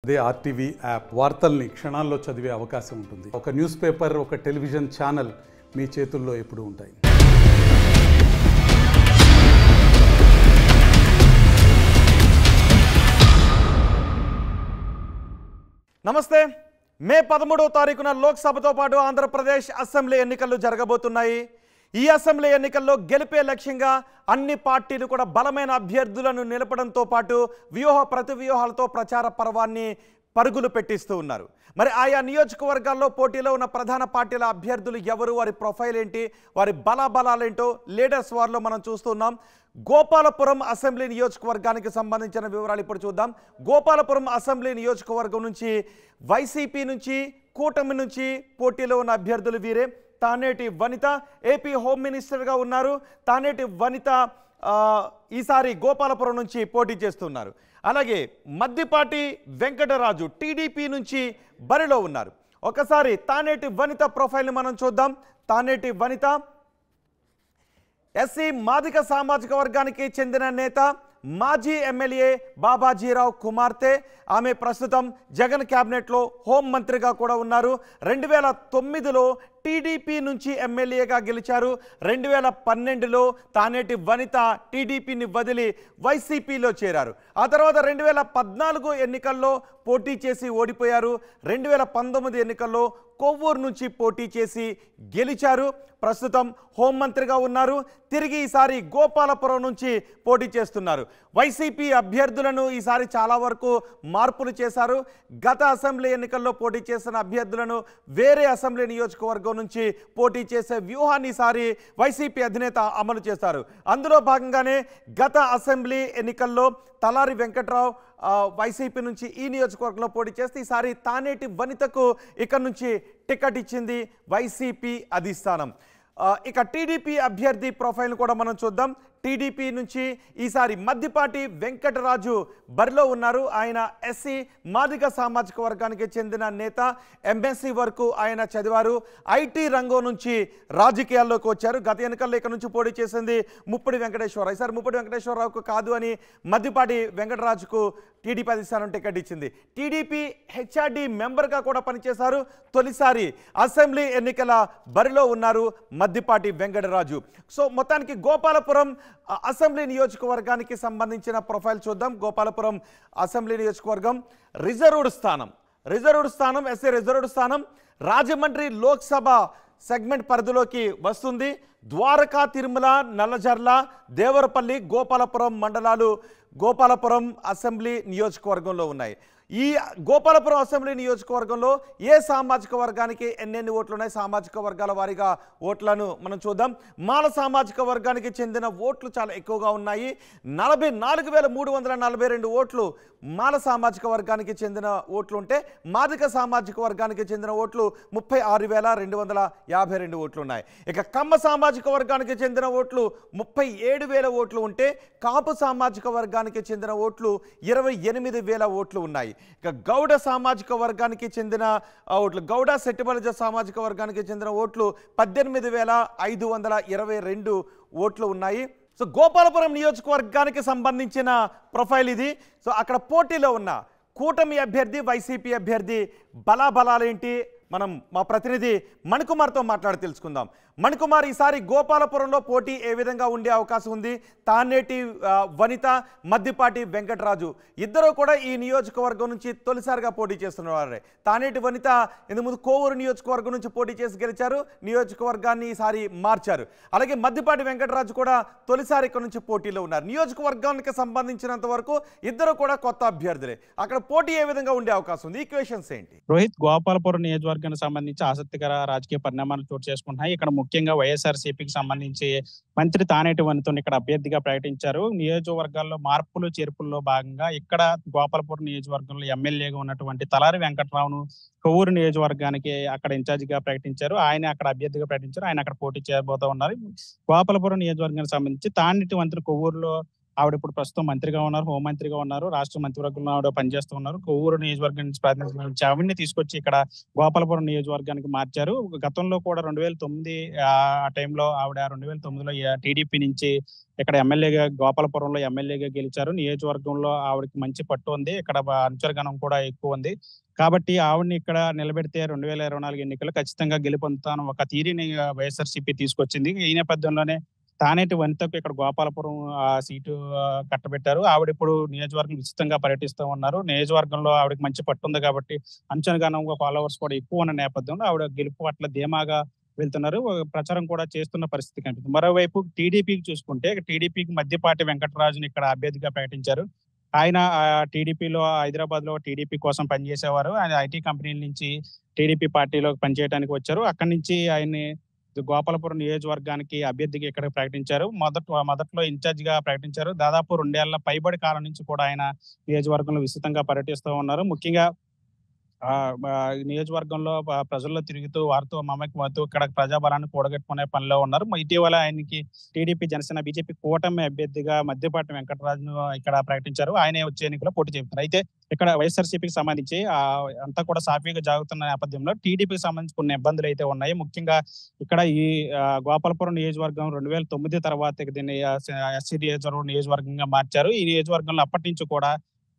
అదే RTV app వార్తల్ని క్షణాల్లో చదివే అవకాశం ఉంటుంది. ఒక న్యూస్ పేపర్, ఒక టెలివిజన్ ఛానల్ మీ చేతుల్లో ఎప్పుడూ ఉంటాయి. నమస్తే. మే 13వ తారీఖున లోక్సభతో పాటు ఆంధ్రప్రదేశ్ అసెంబ్లీ ఎన్నికలు జరగబోతున్నాయి. ఈ అసెంబ్లీ ఎన్నికల్లో గెలిపే లక్ష్యంగా అన్ని పార్టీలు కూడా బలమైన అభ్యర్థులను నిలపడంతో పాటు ప్రతివ్యూహాలతో ప్రచార పర్వాన్ని పరుగులు పెట్టిస్తూ ఉన్నారు. మరి ఆయా నియోజకవర్గాల్లో పోటీలో ఉన్న ప్రధాన పార్టీల అభ్యర్థులు ఎవరు, వారి ప్రొఫైల్ ఏంటి, వారి బలాబలాలేంటో లీడర్స్ వారిలో మనం చూస్తున్నాం. గోపాలపురం అసెంబ్లీ నియోజకవర్గానికి సంబంధించిన వివరాలు ఇప్పుడు చూద్దాం. గోపాలపురం అసెంబ్లీ నియోజకవర్గం నుంచి వైసీపీ నుంచి, కూటమి నుంచి పోటీలో ఉన్న అభ్యర్థులు వీరే. తానేటి వనిత ఏపీ హోమ్ మినిస్టర్గా ఉన్నారు. తానేటి వనిత ఈసారి గోపాలపురం నుంచి పోటీ చేస్తున్నారు. అలాగే మద్దిపాటి వెంకటరాజు టీడీపీ నుంచి బరిలో ఉన్నారు. ఒకసారి తానేటి వనిత ప్రొఫైల్ని మనం చూద్దాం. తానేటి వనిత ఎస్సీ మాదిక సామాజిక వర్గానికి చెందిన నేత, మాజీ ఎమ్మెల్యే బాబాజీరావు కుమార్తె. ఆమె ప్రస్తుతం జగన్ క్యాబినెట్లో హోంమంత్రిగా కూడా ఉన్నారు. 2009లో టీడీపీ నుంచి ఎమ్మెల్యేగా గెలిచారు. 2012లో తానేటి వనిత టీడీపీని వదిలి వైసీపీలో చేరారు. ఆ తర్వాత 2014 ఎన్నికల్లో పోటీ చేసి ఓడిపోయారు. 2019 ఎన్నికల్లో కొవ్వూరు నుంచి పోటీ చేసి గెలిచారు. ప్రస్తుతం హోంమంత్రిగా ఉన్నారు. తిరిగి ఈసారి గోపాలపురం నుంచి పోటీ చేస్తున్నారు. వైసీపీ అభ్యర్థులను ఈసారి చాలా వరకు మార్పులు చేశారు. గత అసెంబ్లీ ఎన్నికల్లో పోటీ చేసిన అభ్యర్థులను వేరే అసెంబ్లీ నియోజకవర్గం నుంచి పోటీ చేసే వ్యూహాన్ని ఈసారి వైసీపీ అధినేత అమలు చేశారు. అందులో భాగంగానే గత అసెంబ్లీ ఎన్నికల్లో తలారి వెంకట్రావు వైసీపీ నుంచి ఈ నియోజకవర్గంలో పోటీ చేస్తే ఈసారి తానేటి వనితకు ఇక్కడ నుంచి టికెట్ ఇచ్చింది వైసీపీ అధిష్టానం. ఇక టీడీపీ అభ్యర్థి ప్రొఫైల్ కూడా మనం చూద్దాం. టీడీపీ నుంచి ఈసారి మద్దిపాటి వెంకటరాజు బరిలో ఉన్నారు. ఆయన ఎస్సీ మాదిగ సామాజిక వర్గానికి చెందిన నేత. ఎంఎస్సీ వరకు ఆయన చదివారు. ఐటీ రంగం నుంచి రాజకీయాల్లోకి వచ్చారు. గత ఎన్నికల్లో ఇక్కడ నుంచి పోటీ చేసింది ముప్పిడి వెంకటేశ్వరరావు. ఈసారి ముప్పిడి వెంకటేశ్వరరావుకు కాదు అని మద్దిపాటి వెంకటరాజుకు టీడీపీ అధిష్టానం టికెట్ ఇచ్చింది. టీడీపీ హెచ్ఆర్డీ మెంబర్గా కూడా పనిచేశారు. తొలిసారి అసెంబ్లీ ఎన్నికల బరిలో ఉన్నారు మద్దిపాటి వెంకటరాజు. సో మొత్తానికి గోపాలపురం అసెంబ్లీ నియోజకవర్గానికి సంబంధించిన ప్రొఫైల్ చూద్దాం. గోపాలపురం అసెంబ్లీ నియోజకవర్గం రిజర్వ్డ్ స్థానం ఎస్సీ రిజర్వ్డ్ స్థానం రాజమండ్రి లోక్సభ సెగ్మెంట్ పరిధిలోకి వస్తుంది. ద్వారకా, తిరుమల, నల్లజర్ల, దేవరపల్లి, గోపాలపురం మండలాలు గోపాలపురం అసెంబ్లీ నియోజకవర్గంలో ఉన్నాయి. ఈ గోపాలపురం అసెంబ్లీ నియోజకవర్గంలో ఏ సామాజిక వర్గానికి ఎన్నెన్ని ఓట్లు ఉన్నాయి, సామాజిక వర్గాల వారీగా ఓట్లను మనం చూద్దాం. మాల సామాజిక వర్గానికి చెందిన ఓట్లు చాలా ఎక్కువగా ఉన్నాయి. 44,342 ఓట్లు మాల సామాజిక వర్గానికి చెందిన ఓట్లు ఉంటే, మాదిక సామాజిక వర్గానికి చెందిన ఓట్లు 36,252 ఓట్లు ఉన్నాయి. ఇక కమ్మ సామాజిక వర్గానికి చెందిన ఓట్లు 37,000 ఓట్లు ఉంటే, కాపు సామాజిక వర్గానికి చెందిన ఓట్లు 28,000 ఓట్లు ఉన్నాయి. ఇక గౌడ సామాజిక వర్గానికి చెందిన ఓట్లు, గౌడ సెట్టిబలజ సామాజిక వర్గానికి చెందిన ఓట్లు 18,522 ఓట్లు ఉన్నాయి. సో గోపాలపురం నియోజకవర్గానికి సంబంధించిన ప్రొఫైల్ ఇది. సో అక్కడ పోటీలో ఉన్న కూటమి అభ్యర్థి, వైసీపీ అభ్యర్థి బలాబలాలేంటి మనం మా ప్రతినిధి మణికుమార్తో మాట్లాడి తెలుసుకుందాం. మణికుమార్, ఈసారి గోపాలపురంలో పోటీ ఏ విధంగా ఉండే అవకాశం ఉంది? తానేటి వనిత, మద్దిపాటి వెంకటరాజు ఇద్దరు కూడా ఈ నియోజకవర్గం నుంచి తొలిసారిగా పోటీ చేస్తున్నవారే. తానేటి వనిత ఇంతకుముందు కోవూరు నియోజకవర్గం నుంచి పోటీ చేసి గెలిచారు. నియోజకవర్గాన్ని ఈసారి మార్చారు. అలాగే మద్దిపాటి వెంకటరాజు కూడా తొలిసారి ఇక్కడ నుంచి పోటీలో ఉన్నారు. నియోజకవర్గానికి సంబంధించినంత వరకు ఇద్దరు కూడా కొత్త అభ్యర్థులే. అక్కడ పోటీ ఏ విధంగా ఉండే అవకాశం ఉంది? ఈక్వేషన్స్ ఏంటి? రోహిత్, గోపాలపురం నియోజకవర్గానికి సంబంధించి ఆసక్తికర రాజకీయ పరిణామాలు చోటు చేసుకుంటున్నాయి. ఇక్కడ ముఖ్యంగా వైఎస్ఆర్సీపీకి సంబంధించి మంత్రి తానేటి వనితను ఇక్కడ అభ్యర్థిగా ప్రకటించారు. నియోజకవర్గాల్లో మార్పులు చేర్పుల్లో భాగంగా ఇక్కడ గోపాలపురం నియోజకవర్గంలో ఎమ్మెల్యేగా ఉన్నటువంటి తలారి వెంకట్రావును కొవ్వూరు నియోజకవర్గానికి అక్కడ ఇన్ఛార్జిగా ప్రకటించారు. ఆయన అక్కడ అభ్యర్థిగా ప్రకటించారు. ఆయన అక్కడ పోటీ చేయబోతూ ఉన్నారు. గోపాలపురం నియోజకవర్గానికి సంబంధించి తానేటి వనితను కొవ్వూరులో ఆవిడ ఇప్పుడు ప్రస్తుతం మంత్రిగా ఉన్నారు, హోంమంత్రిగా ఉన్నారు, రాష్ట్ర మంత్రివర్గంలో ఆవిడ పనిచేస్తూ ఉన్నారు. కొవ్వూరు నియోజకవర్గం నుంచి ప్రాతినిధ్యం ఆవిడని తీసుకొచ్చి ఇక్కడ గోపాలపురం నియోజకవర్గానికి మార్చారు. గతంలో కూడా 2009 ఆ టైంలో ఆవిడ 2009లో టీడీపీ నుంచి ఇక్కడ ఎమ్మెల్యేగా గోపాలపురంలో ఎమ్మెల్యేగా గెలిచారు. నియోజకవర్గంలో ఆవిడకి మంచి పట్టు ఉంది. ఇక్కడ అనుచరగణం కూడా ఎక్కువ ఉంది. కాబట్టి ఆవిడని ఇక్కడ నిలబెడితే 2024 ఎన్నికల్లో ఖచ్చితంగా గెలుపొందుతాను ఒక థియరీని వైఎస్ఆర్సీపీ తీసుకొచ్చింది. ఈ నేపథ్యంలోనే తానేటి వనితకు ఇక్కడ గోపాలపురం సీటు కట్టబెట్టారు. ఆవిడ ఇప్పుడు నియోజకవర్గం విస్తృతంగా పర్యటిస్తూ ఉన్నారు. నియోజకవర్గంలో ఆవిడకి మంచి పట్టు ఉంది కాబట్టి అంచనగానంగా ఫాలోవర్స్ కూడా ఎక్కువ ఉన్న నేపథ్యంలో ఆవిడ గెలుపు పట్ల ధీమాగా వెళ్తున్నారు. ప్రచారం కూడా చేస్తున్న పరిస్థితి కనిపిస్తుంది. మరోవైపు టీడీపీకి చూసుకుంటే టీడీపీకి మద్దిపాటి వెంకటరాజుని ఇక్కడ అభ్యర్థిగా ప్రకటించారు. ఆయన టీడీపీలో హైదరాబాద్ లో టీడీపీ కోసం పనిచేసేవారు. ఆయన ఐటీ కంపెనీల నుంచి టీడీపీ పార్టీలో పనిచేయడానికి వచ్చారు. అక్కడి నుంచి ఆయన్ని గోపాలపురం నియోజకవర్గానికి అభ్యర్థిగా ఇక్కడ ప్రకటించారు. మొదట్లో ఇన్ఛార్జ్ గా ప్రకటించారు. దాదాపు 2 ఏళ్ల పైబడి కాలం నుంచి కూడా ఆయన నియోజకవర్గంలో విస్తృతంగా పర్యటిస్తూ ఉన్నారు. ముఖ్యంగా నియోజకవర్గంలో ప్రజల్లో తిరుగుతూ వారితో మమేకమవుతూ ఇక్కడ ప్రజాబలాన్ని కూడగట్టుకునే పనిలో ఉన్నారు. ఇటీవల ఆయనకి టీడీపీ, జనసేన, బీజేపీ కూటమి అభ్యర్థిగా మద్దిపాటి వెంకటరాజును ఇక్కడ ప్రకటించారు. ఆయనే వచ్చే ఎన్నికల్లో పోటీ చేస్తున్నారు. అయితే ఇక్కడ వైఎస్ఆర్సీపీకి సంబంధించి అంతా కూడా సాఫీగా జాగుతున్న నేపథ్యంలో టీడీపీకి సంబంధించి కొన్ని ఇబ్బందులు అయితే ఉన్నాయి. ముఖ్యంగా ఇక్కడ ఈ గోపాలపురం నియోజకవర్గం 2009 తర్వాత దీన్ని ఎస్సీ నియోజకవర్గంగా మార్చారు. ఈ నియోజకవర్గంలో అప్పటి నుంచి కూడా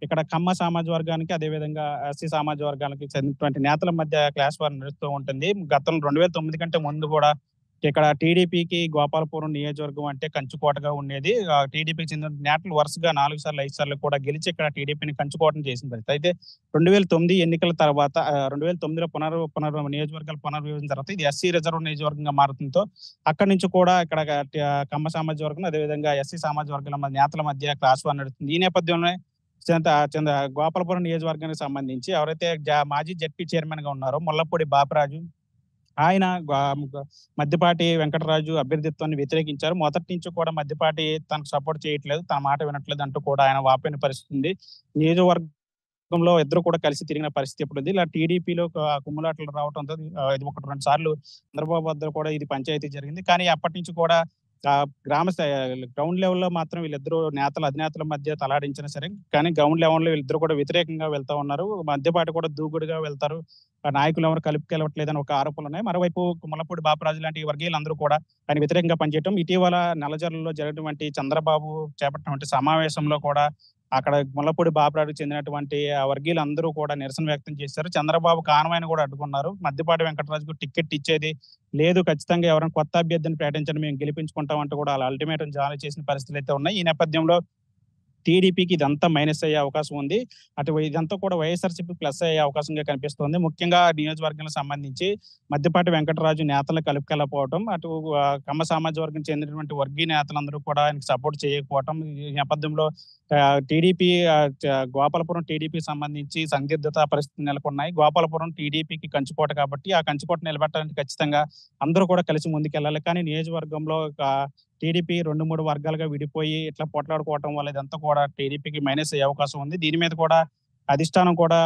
ఇక్కడ కమ్మ సామాజిక వర్గానికి, అదేవిధంగా ఎస్సీ సామాజిక వర్గానికి చెందినటువంటి నేతల మధ్య క్లాస్ వార్ నడుస్తూ ఉంటుంది. గతంలో 2009 కంటే ముందు కూడా ఇక్కడ టీడీపీకి గోపాలపురం నియోజకవర్గం అంటే కంచుకోటగా ఉండేది. టీడీపీకి చెందిన నేతలు వరుసగా 4 సార్లు 5 సార్లు కూడా గెలిచి ఇక్కడ టీడీపీని కంచుకోవడం చేసిన పరిస్థితి. అయితే 2009 ఎన్నికల తర్వాత 2009లో నియోజకవర్గాల పునర్విభజన తర్వాత ఇది ఎస్సీ రిజర్వ్ నియోజకవర్గంగా మారుతుందో అక్కడి నుంచి కూడా ఇక్కడ కమ్మ సామాజిక వర్గం, అదేవిధంగా ఎస్సీ సామాజిక వర్గాల నేతల మధ్య క్లాస్ వార్ నడుస్తుంది. ఈ నేపథ్యంలో గోపాలపురం నియోజకవర్గానికి సంబంధించి ఎవరైతే మాజీ జడ్పీ చైర్మన్ గా ఉన్నారో ముల్లపూడి బాపరాజు, ఆయన మద్దిపాటి వెంకటరాజు అభ్యర్థిత్వాన్ని వ్యతిరేకించారు. మొదటి నుంచి కూడా మద్దిపాటి తనకు సపోర్ట్ చేయట్లేదు, తన మాట వినట్లేదు అంటూ కూడా ఆయన వాపోయిన పరిస్థితి ఉంది. నియోజకవర్గంలో ఇద్దరు కూడా కలిసి తిరిగిన పరిస్థితి ఇప్పుడు ఉంది. ఇలా టీడీపీలో కుమ్ములాటలు రావడంతో ఇది 1-2 సార్లు చంద్రబాబు వద్ద కూడా ఇది పంచాయతీ జరిగింది. కానీ అప్పటి నుంచి కూడా గ్రామ గ్రౌండ్ లెవెల్లో మాత్రం వీళ్ళిద్దరూ అధినేతల మధ్య తలాడించినా సరే, కానీ గ్రౌండ్ లెవెల్లో వీళ్ళిద్దరు కూడా వ్యతిరేకంగా వెళ్తా ఉన్నారు. మధ్యపాటి కూడా దూకుడుగా వెళ్తారు, నాయకులు ఎవరు కలుపుకెళ్ళట్లేదని ఒక ఆరోపణలు ఉన్నాయి. మరోవైపు ముల్లపూడి బాపరాజు లాంటి వర్గీయులందరూ కూడా ఆయన వ్యతిరేకంగా పనిచేయడం, ఇటీవల నల్లజర్లలో జరిగినటువంటి చంద్రబాబు చేపట్టినటువంటి సమావేశంలో కూడా అక్కడ ముల్లపూడి బాపరాజుకు చెందినటువంటి వర్గీయులందరూ కూడా నిరసన వ్యక్తం చేశారు. చంద్రబాబు కాన్వాయ్ని కూడా అడ్డుకున్నారు. మద్దిపాటి వెంకటరాజుకు టికెట్ ఇచ్చేది లేదు, ఖచ్చితంగా ఎవరైనా కొత్త అభ్యర్థిని ప్రకటించండి, మేము గెలిపించుకుంటాం అంటూ కూడా అలా అల్టిమేటం జారీ చేసిన పరిస్థితులు అయితే ఉన్నాయి. ఈ నేపథ్యంలో టీడీపీకి ఇదంతా మైనస్ అయ్యే అవకాశం ఉంది. అటు ఇదంతా కూడా వైఎస్ఆర్సీపీ ప్లస్ అయ్యే అవకాశంగా కనిపిస్తోంది. ముఖ్యంగా నియోజకవర్గాలకు సంబంధించి మద్దిపాటి వెంకటరాజు నేతలు కలుపుకెళ్ళకపోవడం, అటు కమ్మ సామాజిక వర్గం చెందినటువంటి వర్గీయ నేతలందరూ కూడా ఆయనకు సపోర్ట్ చేయకపోవడం, ఈ నేపథ్యంలో టీడీపీ గోపాలపురం టీడీపీ సంబంధించి సందిగ్ధత పరిస్థితులు నెలకొన్నాయి. గోపాలపురం టీడీపీకి కంచుకోట కాబట్టి ఆ కంచుకోట నిలబెట్టడానికి ఖచ్చితంగా అందరూ కూడా కలిసి ముందుకెళ్ళాలి. కానీ నియోజకవర్గంలో టీడీపీ 2-3 వర్గాలుగా విడిపోయి ఇట్లా పోట్లాడుకోవటం వల్ల ఇదంతా కూడా టీడీపీకి మైనస్ అయ్యే అవకాశం ఉంది. దీని మీద కూడా అధిష్టానం కూడా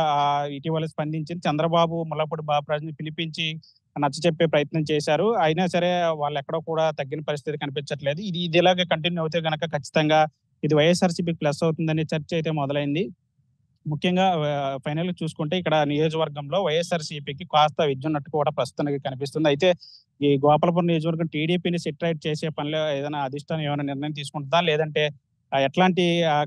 ఇటీవల స్పందించింది. చంద్రబాబు ముల్లపూడి బాపరాజుని పిలిపించి నచ్చచెప్పే ప్రయత్నం చేశారు. అయినా సరే వాళ్ళు ఎక్కడో కూడా తగ్గిన పరిస్థితి కనిపించట్లేదు. ఇది ఇలాగే కంటిన్యూ అవుతే గనక ఖచ్చితంగా ఇది వైఎస్ఆర్సీపీ ప్లస్ అవుతుందనే చర్చ అయితే మొదలైంది. ముఖ్యంగా ఫైనల్ గా చూసుకుంటే ఇక్కడ నియోజకవర్గంలో వైఎస్ఆర్సీపీకి కాస్త విజ్జున్నట్టు కూడా ప్రస్తుతానికి కనిపిస్తుంది. అయితే ఈ గోపాలపురం నియోజకవర్గం టీడీపీని సెట్ రైట్ చేసే పనిలో ఏదైనా అధిష్టానం ఏమైనా నిర్ణయం తీసుకుంటుందా, లేదంటే ఎట్లాంటి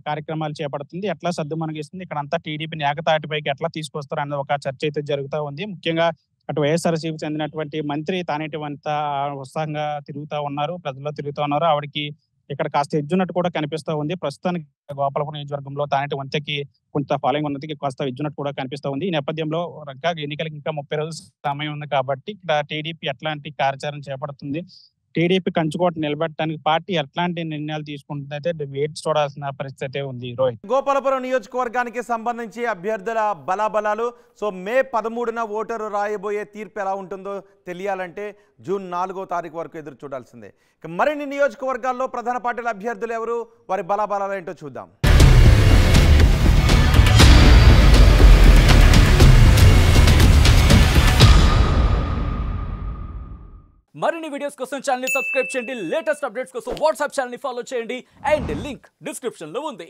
కార్యక్రమాలు చేపడుతుంది, ఎట్లా సద్దుమణగిస్తుంది, ఇక్కడ అంతా టీడీపీని ఏకతాటిపైకి ఎట్లా తీసుకొస్తారు అన్న ఒక చర్చ అయితే జరుగుతూ ఉంది. ముఖ్యంగా అటు వైఎస్ఆర్సీపీ చెందినటువంటి మంత్రి తానేటి వనిత ఉత్సాహంగా తిరుగుతూ ఉన్నారు, ప్రజల్లో తిరుగుతూ ఉన్నారు. ఆవిడకి ఇక్కడ కాస్త ఎజ్జున్నట్టు కూడా కనిపిస్తూ ఉంది. ప్రస్తుతానికి గోపాలపురం నియోజకవర్గంలో తానేటి వనితకి కొంత ఫాలోయింగ్ ఉన్నది, కాస్త ఎజ్జున్నట్టు కూడా కనిపిస్తూ ఉంది. ఈ నేపథ్యంలో ఎన్నికలకి ఇంకా 30 రోజుల సమయం ఉంది కాబట్టి ఇక్కడ టీడీపీ ఎట్లాంటి కార్యాచరణ చేపడుతుంది, టీడీపీ కంచుకోట నిలబెట్టడానికి పార్టీ ఎట్లాంటి నిర్ణయాలు తీసుకుంటుంది అయితే వేచి చూడాల్సిన పరిస్థితి ఉంది. రోహిత్, గోపాలపురం నియోజకవర్గానికి సంబంధించి అభ్యర్థుల బలాబలాలు మే 13న ఓటరు రాయబోయే తీర్పు ఎలా ఉంటుందో తెలియాలంటే జూన్ 4వ తారీఖు వరకు ఎదురు చూడాల్సిందే. మరిన్ని నియోజకవర్గాల్లో ప్రధాన పార్టీల అభ్యర్థులు ఎవరు, వారి బలాబలాలు ఏంటో చూద్దాం. మరిన్ని వీడియోస్ కోసం ఛానల్ ని సబ్స్క్రైబ్ చేయండి, లేటెస్ట్ అప్డేట్స్ కోసం వాట్సాప్ ఛానల్ ని ఫాలో చేయండి అండ్ లింక్ డిస్క్రిప్షన్ లో ఉంది.